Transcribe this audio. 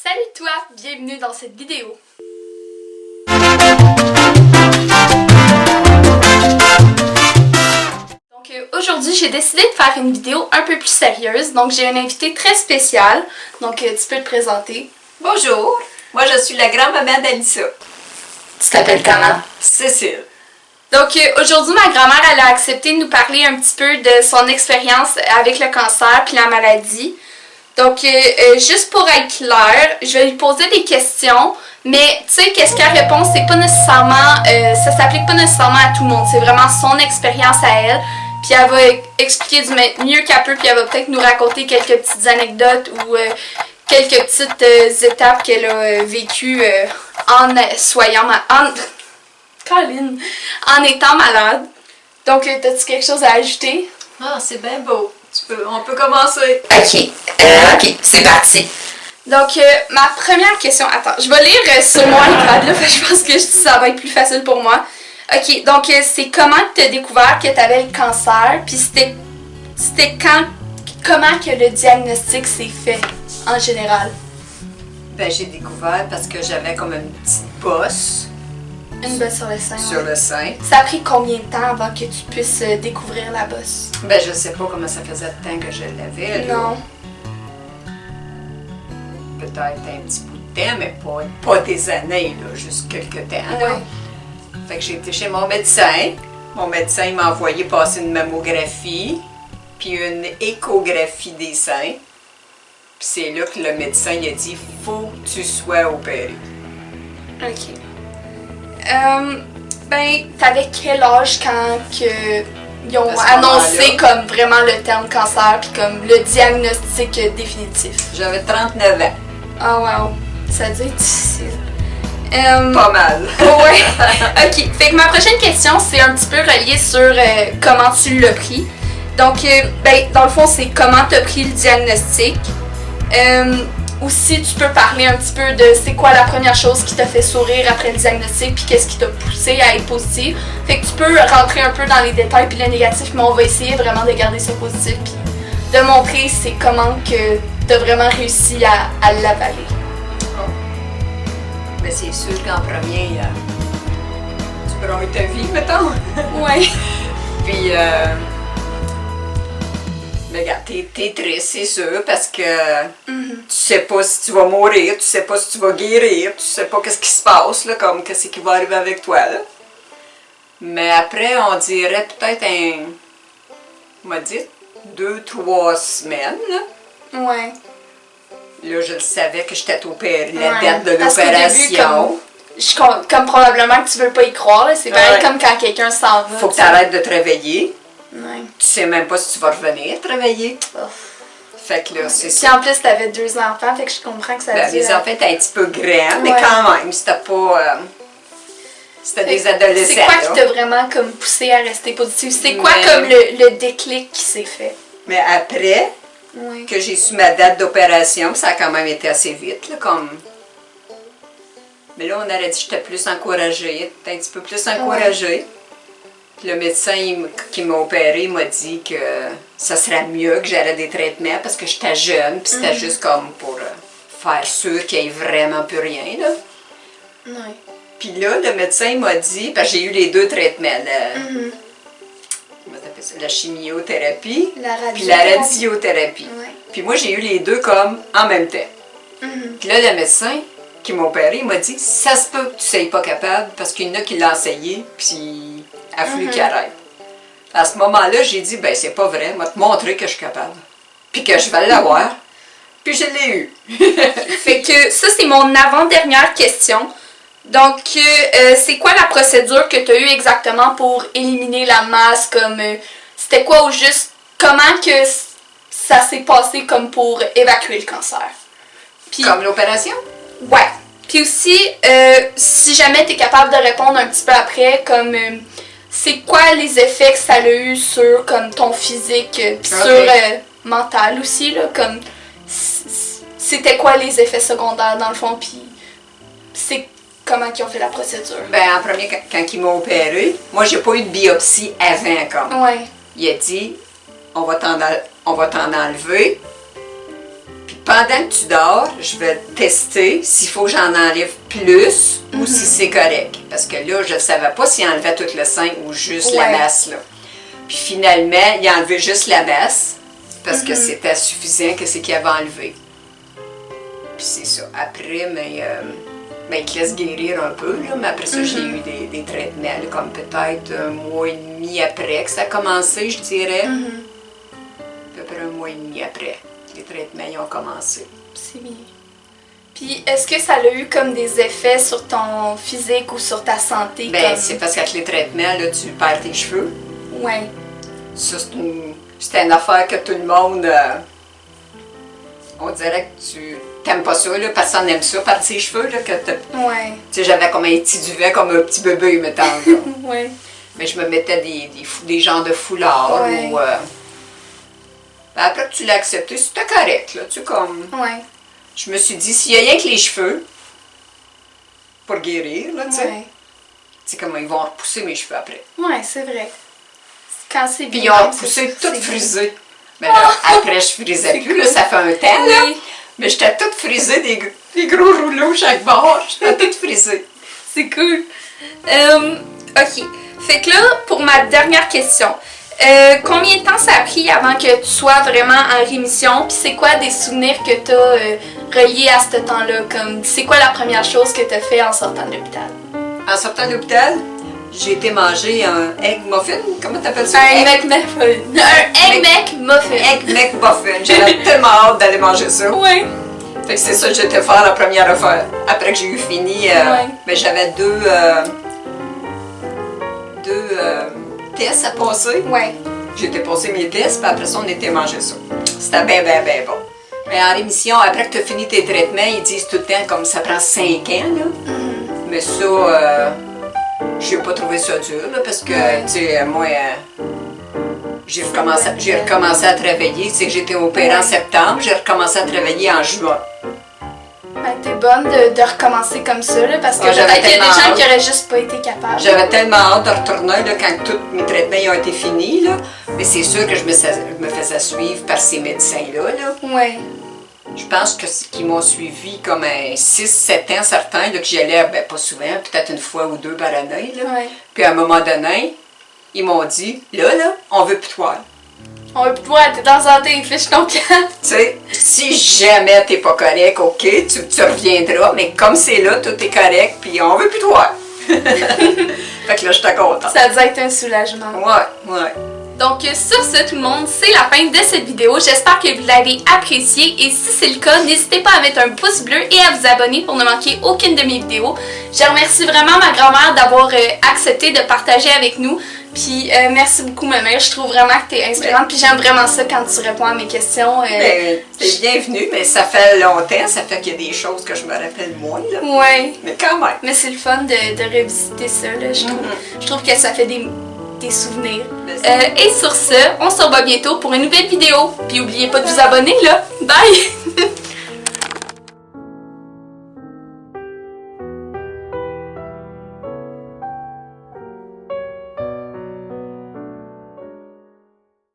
Salut toi, bienvenue dans cette vidéo. Donc aujourd'hui j'ai décidé de faire une vidéo un peu plus sérieuse, donc j'ai un invité très spécial, donc tu peux te présenter. Bonjour, moi je suis la grand-maman d'Alissa. Tu t'appelles comment? Cécile. Donc aujourd'hui ma grand-mère elle a accepté de nous parler un petit peu de son expérience avec le cancer puis la maladie. Donc, juste pour être clair, je vais lui poser des questions, mais tu sais, qu'est-ce qu'elle répond, c'est pas nécessairement, ça s'applique pas nécessairement à tout le monde, c'est vraiment son expérience à elle, puis elle va expliquer du mieux qu'elle peut, puis elle va peut-être nous raconter quelques petites anecdotes ou quelques petites étapes qu'elle a vécues en étant malade. Donc, as-tu quelque chose à ajouter? Ah, c'est bien beau. On peut commencer. Ok, c'est parti. Donc, ma première question... Attends, je vais lire sur mon iPad, là, je pense que ça va être plus facile pour moi. Ok, donc, c'est comment tu as découvert que tu avais le cancer, puis c'était comment que le diagnostic s'est fait, en général? Ben, j'ai découvert parce que j'avais comme une petite bosse. Une bosse sur le sein. Sur le sein. Ça a pris combien de temps avant que tu puisses découvrir la bosse? Ben, je sais pas comment ça faisait de temps que je l'avais. Non. Peut-être un petit bout de temps, mais pas des années, là, juste quelques temps. Là. Ouais. Fait que j'ai été chez mon médecin. Mon médecin il m'a envoyé passer une mammographie, puis une échographie des seins. Puis c'est là que le médecin il a dit « Faut que tu sois opéré ». Ok. Ben, t'avais quel âge quand ils ont annoncé comme vraiment le terme cancer puis comme le diagnostic définitif? J'avais 39 ans. Ah wow, ça doit être difficile. Pas mal. Ouais. Ok, fait que ma prochaine question c'est un petit peu relié sur comment tu l'as pris. Donc, ben, dans le fond c'est comment t'as pris le diagnostic. Aussi, tu peux parler un petit peu de c'est quoi la première chose qui t'a fait sourire après le diagnostic puis qu'est-ce qui t'a poussé à être positif. Fait que tu peux rentrer un peu dans les détails puis le négatif, mais on va essayer vraiment de garder ça positif puis de montrer c'est comment que t'as vraiment réussi à l'avaler. Oh. Mais c'est sûr qu'en premier, tu brouilles ta vie, mettons. Ouais. Puis, mais regarde, t'es triste, c'est sûr, parce que tu sais pas si tu vas mourir, tu sais pas si tu vas guérir, tu sais pas qu'est-ce qui se passe, là, comme qu'est-ce qui va arriver avec toi, là. Mais après, on dirait peut-être on m'a dit 2-3 semaines, là. Ouais. Là, je le savais que j'étais opérée, la Ouais. date de Parce qu'au début, l'opération. comme probablement que tu veux pas y croire, là, c'est pareil Ouais. comme quand quelqu'un s'en va. Faut que tu arrêtes de travailler. Ouais. Tu sais même pas si tu vas revenir travailler. Fait que là, c'est Puis ça. en plus, t'avais 2 enfants, fait que je comprends que ça Ben, dit. les enfants étaient un petit peu grands, mais Ouais. quand même, c'était pas... c'était Fait des que adolescents. c'est quoi qui là. t'a vraiment comme poussé à rester positive? C'est quoi Mais- comme le déclic qui s'est fait? Mais après Ouais. que j'ai su ma date d'opération, ça a quand même été assez vite, là, comme... Mais là, on aurait dit que j'étais plus encouragée, un petit peu plus encouragée. Puis le médecin qui m'a opéré il m'a dit que ça serait mieux que j'aurais des traitements parce que j'étais jeune, puis c'était juste comme pour faire sûr qu'il n'y ait vraiment plus rien, là. Ouais. Puis là, le médecin m'a dit, parce que j'ai eu les 2 traitements, comment t'appelles ça? La chimiothérapie, puis la radiothérapie. Ouais. Puis moi, j'ai eu les 2 comme en même temps. Puis là, le médecin qui m'a opéré, il m'a dit, ça se peut que tu ne sois pas capable, parce qu'il y en a qui l'ont essayé, puis il a fallu qu'il arrête. À ce moment-là, j'ai dit, ben c'est pas vrai, je vais te montrer que je suis capable, puis que je vais l'avoir. Puis je l'ai eu. Fait que ça, c'est mon avant-dernière question. Donc, c'est quoi la procédure que tu as eue exactement pour éliminer la masse? Comme c'était quoi au juste? Comment que ça s'est passé comme pour évacuer le cancer? Puis, Comme l'opération? ouais. Puis aussi, si jamais tu es capable de répondre un petit peu après, comme c'est quoi les effets que ça a eu sur comme ton physique, puis sur mental aussi, là, comme c'était quoi les effets secondaires dans le fond, puis c'est comment ils ont fait la procédure? Ben en premier, quand il m'a opéré, moi j'ai pas eu de biopsie avant comme. Ouais. Il a dit, on va t'en enlever, puis pendant que tu dors, je vais tester s'il faut que j'en enlève plus ou si c'est correct. Parce que là, je ne savais pas s'il enlevait tout le sein ou juste la masse. Là. Puis finalement, il a enlevé juste la masse parce que c'était suffisant que c'est qu'il avait enlevé. Puis c'est ça. Après, il te laisse guérir un peu, là, mais après ça, j'ai eu des traitements, là, comme peut-être 1 mois et demi après que ça a commencé, je dirais. À peu près 1 mois et demi après, les traitements ils ont commencé. C'est bien. Puis, est-ce que ça a eu comme des effets sur ton physique ou sur ta santé? Ben, c'est parce qu'avec les traitements, là, tu perds tes cheveux. Ouais. Ça, c'était une affaire que tout le monde... on dirait que tu t'aimes pas ça, là, personne n'aime ça, perdre ses cheveux, là, que ouais. Tu sais, j'avais comme un petit duvet, comme un petit bébé, mettons, là. ouais. Mais je me mettais des genres de foulards, ouais. ou... Ben, après que tu l'as accepté, c'était correct, là, tu sais, comme... Ouais. Je me suis dit, s'il y a rien que les cheveux, pour guérir, là, tu sais, ouais. tu sais, comment ils vont repousser mes cheveux après. Ouais, c'est vrai. Quand c'est bien... Puis ils ont repoussé tout frisé. Mais là, après, je frisais plus, cool. là, ça fait un temps, oui. là. Mais j'étais toute frisée, des gros rouleaux chaque bord. J'étais toute frisée. C'est cool. Ok. Fait que là, pour ma dernière question, combien de temps ça a pris avant que tu sois vraiment en rémission? Puis c'est quoi des souvenirs que tu as reliés à ce temps-là? Comme, c'est quoi la première chose que tu as fait en sortant de l'hôpital? En sortant de l'hôpital, j'ai été manger un egg muffin. Comment t'appelles ça? Un egg muffin. Un egg muffin. Egg muffin. J'avais tellement hâte d'aller manger ça. Ouais. Fait que c'est ça que j'étais faire la première affaire. Après que j'ai eu fini, mais j'avais deux tests à passer. Ouais. J'étais passé mes tests, puis après ça, on était manger ça. C'était bien bon. Mais en rémission, après que tu as fini tes traitements, ils disent tout le temps comme ça prend 5 ans, là. Mais ça, j'ai pas trouvé ça dur, là, parce que, tu sais, moi, j'ai recommencé à travailler. Tu sais que j'ai été opérée en septembre, j'ai recommencé à travailler en juin. Ben, t'es bonne de recommencer comme ça, là, parce que j'avais peut-être qu'il y a des tellement gens hâte. qui auraient juste pas été capables. J'avais tellement hâte de retourner là, quand tous mes traitements ils ont été finis. Là. Mais c'est sûr que je me faisais suivre par ces médecins-là. Là. Ouais. Je pense qu'ils m'ont suivi comme 6-7 ans certains, là, que j'y allais pas souvent, peut-être une fois ou deux par année. Là. Ouais. Puis à un moment donné, ils m'ont dit, là, on veut plus toi. On va plus te voir, t'es dans la santé, fiche ton camp. Tu sais, si jamais t'es pas correct, ok, tu reviendras, mais comme c'est là, tout est correct, puis on veut plus toi. Fait que là, j'étais contente. Ça doit être un soulagement. Ouais. Donc sur ce tout le monde, c'est la fin de cette vidéo. J'espère que vous l'avez appréciée et si c'est le cas, n'hésitez pas à mettre un pouce bleu et à vous abonner pour ne manquer aucune de mes vidéos. Je remercie vraiment ma grand-mère d'avoir accepté de partager avec nous. Puis merci beaucoup ma mère, je trouve vraiment que tu es inspirante. Puis j'aime vraiment ça quand tu réponds à mes questions. T'es bienvenue, mais ça fait longtemps, ça fait qu'il y a des choses que je me rappelle moins. Là. Ouais. Mais quand même. Mais c'est le fun de revisiter ça, là, je trouve. Je trouve que ça fait des souvenirs. Et sur ce, on se revoit bientôt pour une nouvelle vidéo. Puis n'oubliez pas de vous abonner là. Bye!